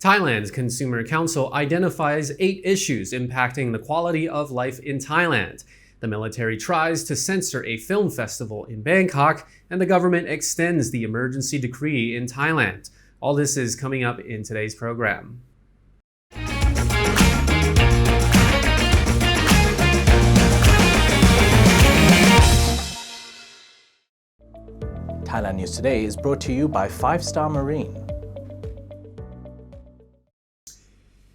Thailand's Consumer Council identifies 8 issues impacting the quality of life in Thailand. The military tries to censor a film festival in Bangkok, and the government extends the emergency decree in Thailand. All this is coming up in today's program. Thailand News Today is brought to you by 5-Star Marine.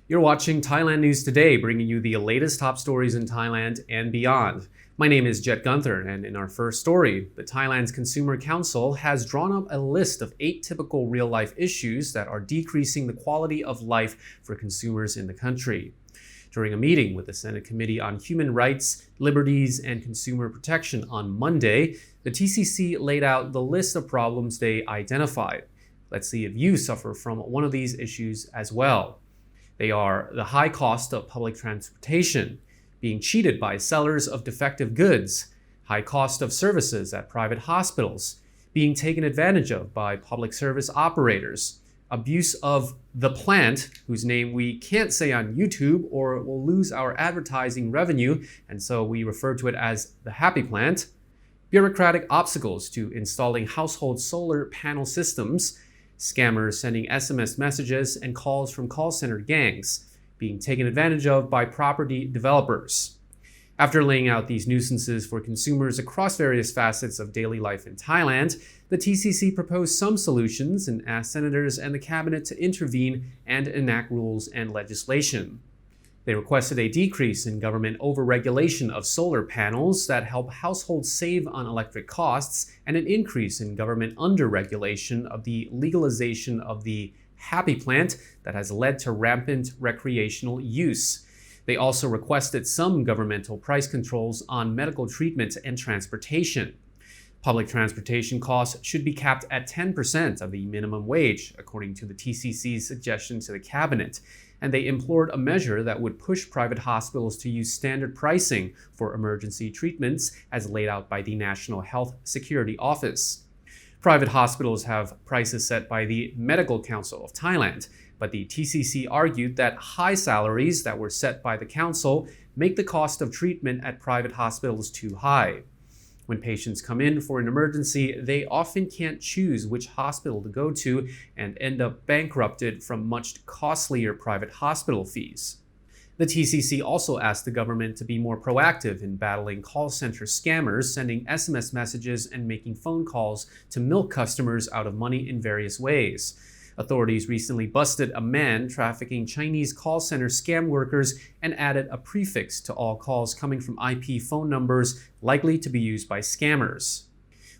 You're watching Thailand News Today, bringing you the latest top stories in Thailand and beyond. My name is Jet Gunther, and in our first story, the Thailand's Consumer Council has drawn up a list of 8 typical real-life issues that are decreasing the quality of life for consumers in the country. During a meeting with the Senate Committee on Human Rights, Liberties, and Consumer Protection on Monday, the TCC laid out the list of problems they identified. Let's see if you suffer from one of these issues as well. They are the high cost of public transportation, being cheated by sellers of defective goods, high cost of services at private hospitals, being taken advantage of by public service operators, abuse of the plant, whose name we can't say on YouTube or we'll lose our advertising revenue, and so we refer to it as the happy plant, bureaucratic obstacles to installing household solar panel systems, scammers sending SMS messages and calls from call center gangs, being taken advantage of by property developers. After laying out these nuisances for consumers across various facets of daily life in Thailand, the TCC proposed some solutions and asked senators and the cabinet to intervene and enact rules and legislation. They requested a decrease in government overregulation of solar panels that help households save on electric costs, and an increase in government underregulation of the legalization of the happy plant that has led to rampant recreational use. They also requested some governmental price controls on medical treatment and transportation. Public transportation costs should be capped at 10% of the minimum wage, according to the TCC's suggestion to the cabinet, and they implored a measure that would push private hospitals to use standard pricing for emergency treatments as laid out by the National Health Security Office. Private hospitals have prices set by the Medical Council of Thailand, but the TCC argued that high salaries that were set by the council make the cost of treatment at private hospitals too high. When patients come in for an emergency, they often can't choose which hospital to go to and end up bankrupted from much costlier private hospital fees. The TCC also asked the government to be more proactive in battling call center scammers, sending SMS messages and making phone calls to milk customers out of money in various ways. Authorities recently busted a man trafficking Chinese call center scam workers and added a prefix to all calls coming from IP phone numbers likely to be used by scammers.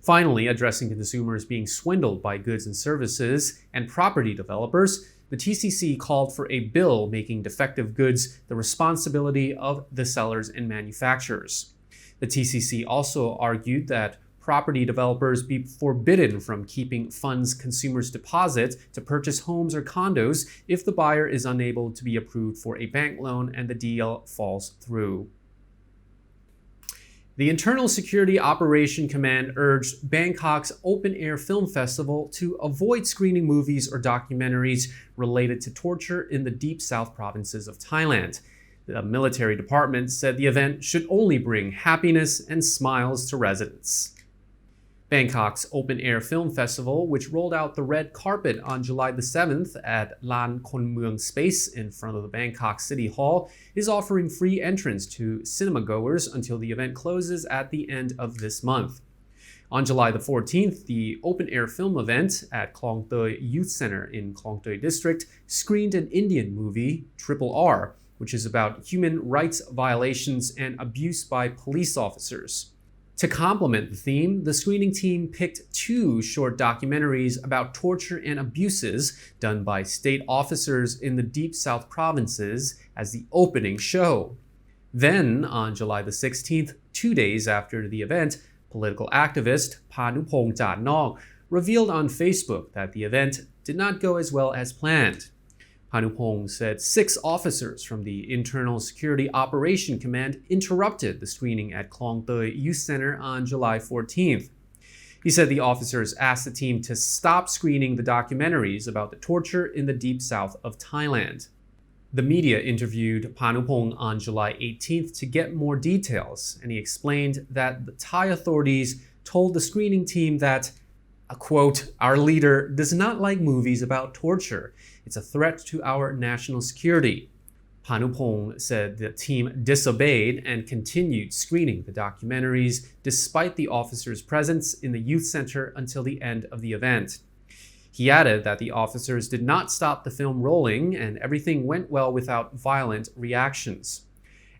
Finally, addressing consumers being swindled by goods and services and property developers, the TCC called for a bill making defective goods the responsibility of the sellers and manufacturers. The TCC also argued that property developers be forbidden from keeping funds consumers deposit to purchase homes or condos if the buyer is unable to be approved for a bank loan and the deal falls through. The Internal Security Operation Command urged Bangkok's open-air film festival to avoid screening movies or documentaries related to torture in the Deep South provinces of Thailand. The military department said the event should only bring happiness and smiles to residents. Bangkok's open-air film festival, which rolled out the red carpet on July the 7th at Lan Khon Mueang Space in front of the Bangkok City Hall, is offering free entrance to cinema goers until the event closes at the end of this month. On July the 14th, the open-air film event at Klong Toei Youth Center in Klong Toei District screened an Indian movie, Triple R, which is about human rights violations and abuse by police officers. To complement the theme, the screening team picked 2 short documentaries about torture and abuses done by state officers in the Deep South provinces as the opening show. Then, on July the 16th, 2 days after the event, political activist Panupong Jatnok revealed on Facebook that the event did not go as well as planned. Panupong said 6 officers from the Internal Security Operation Command interrupted the screening at Klong Toei Youth Center on July 14th. He said the officers asked the team to stop screening the documentaries about the torture in the deep south of Thailand. The media interviewed Panupong on July 18th to get more details, and he explained that the Thai authorities told the screening team that, quote, "Our leader does not like movies about torture. It's a threat to our national security." Panupong said the team disobeyed and continued screening the documentaries despite the officers' presence in the youth center until the end of the event. He added that the officers did not stop the film rolling and everything went well without violent reactions.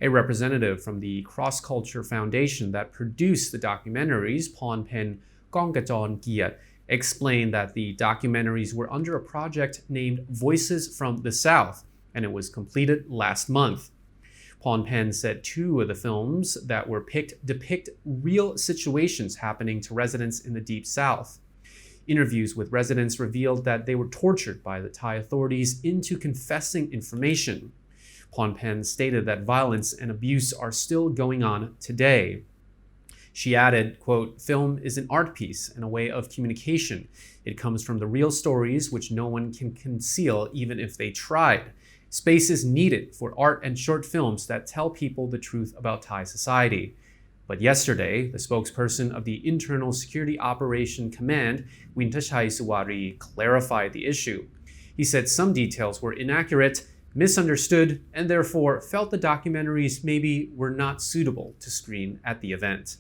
A representative from the Cross Culture Foundation that produced the documentaries, Pornpen Kongkajon explained that the documentaries were under a project named Voices from the South, and it was completed last month. Pornpen said 2 of the films that were picked depict real situations happening to residents in the Deep South. Interviews with residents revealed that they were tortured by the Thai authorities into confessing information. Pornpen stated that violence and abuse are still going on today. She added, quote, "Film is an art piece and a way of communication. It comes from the real stories which no one can conceal even if they tried. Space is needed for art and short films that tell people the truth about Thai society." But yesterday, the spokesperson of the Internal Security Operation Command, Wintachai Suwari, clarified the issue. He said some details were inaccurate, misunderstood, and therefore felt the documentaries maybe were not suitable to screen at the event.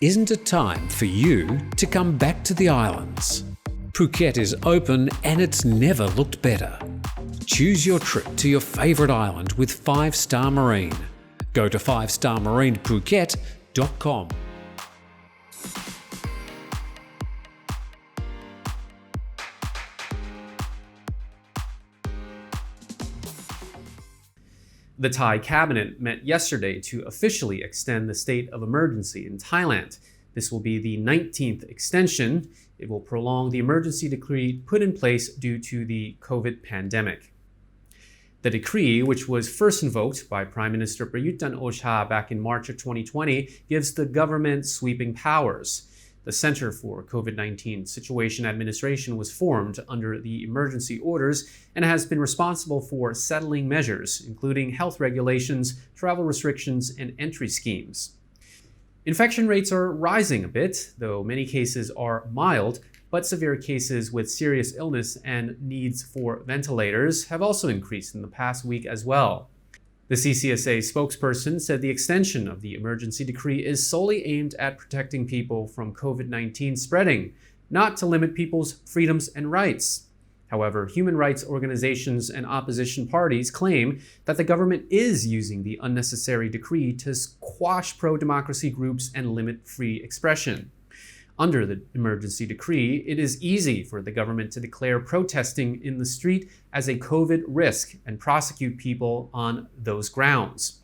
Isn't it time for you to come back to the islands? Phuket is open and it's never looked better. Choose your trip to your favourite island with 5-Star Marine. Go to 5starmarinephuket.com. The Thai cabinet met yesterday to officially extend the state of emergency in Thailand. This will be the 19th extension. It will prolong the emergency decree put in place due to the COVID pandemic. The decree, which was first invoked by Prime Minister Prayut Chan-o-cha back in March of 2020, gives the government sweeping powers. The Center for COVID-19 Situation Administration was formed under the emergency orders and has been responsible for settling measures, including health regulations, travel restrictions, and entry schemes. Infection rates are rising a bit, though many cases are mild, but severe cases with serious illness and needs for ventilators have also increased in the past week as well. The CCSA spokesperson said the extension of the emergency decree is solely aimed at protecting people from COVID-19 spreading, not to limit people's freedoms and rights. However, human rights organizations and opposition parties claim that the government is using the unnecessary decree to quash pro-democracy groups and limit free expression. Under the emergency decree, it is easy for the government to declare protesting in the street as a COVID risk and prosecute people on those grounds.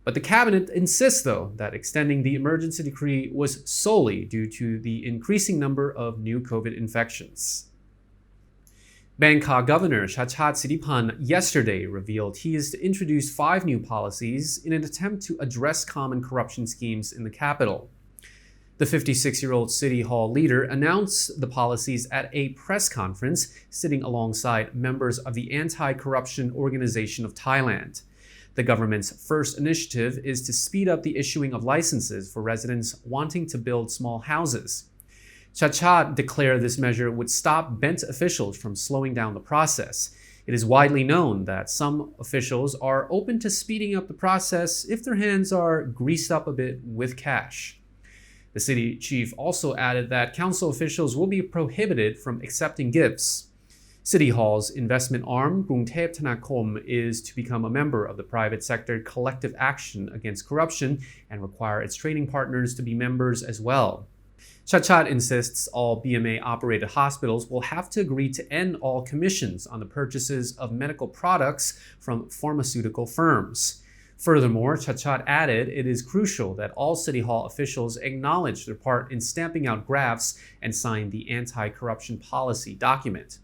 But the cabinet insists, though, that extending the emergency decree was solely due to the increasing number of new COVID infections. Bangkok Governor Chachat Siripan yesterday revealed he is to introduce 5 new policies in an attempt to address common corruption schemes in the capital. The 56-year-old City Hall leader announced the policies at a press conference sitting alongside members of the Anti-Corruption Organization of Thailand. The government's first initiative is to speed up the issuing of licenses for residents wanting to build small houses. Chachat declared this measure would stop bent officials from slowing down the process. It is widely known that some officials are open to speeding up the process if their hands are greased up a bit with cash. The city chief also added that council officials will be prohibited from accepting gifts. City Hall's investment arm, Krungthep Thanakom, is to become a member of the private sector collective action against corruption and require its trading partners to be members as well. Chachat insists all BMA-operated hospitals will have to agree to end all commissions on the purchases of medical products from pharmaceutical firms. Furthermore, Chachat added it is crucial that all City Hall officials acknowledge their part in stamping out grafts and sign the anti-corruption policy document.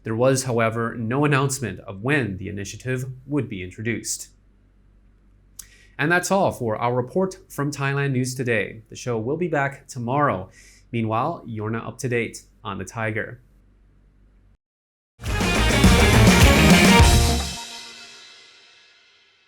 There was, however, no announcement of when the initiative would be introduced. And that's all for our report from Thailand News Today. The show will be back tomorrow. Meanwhile, you're now up to date on the Thaiger.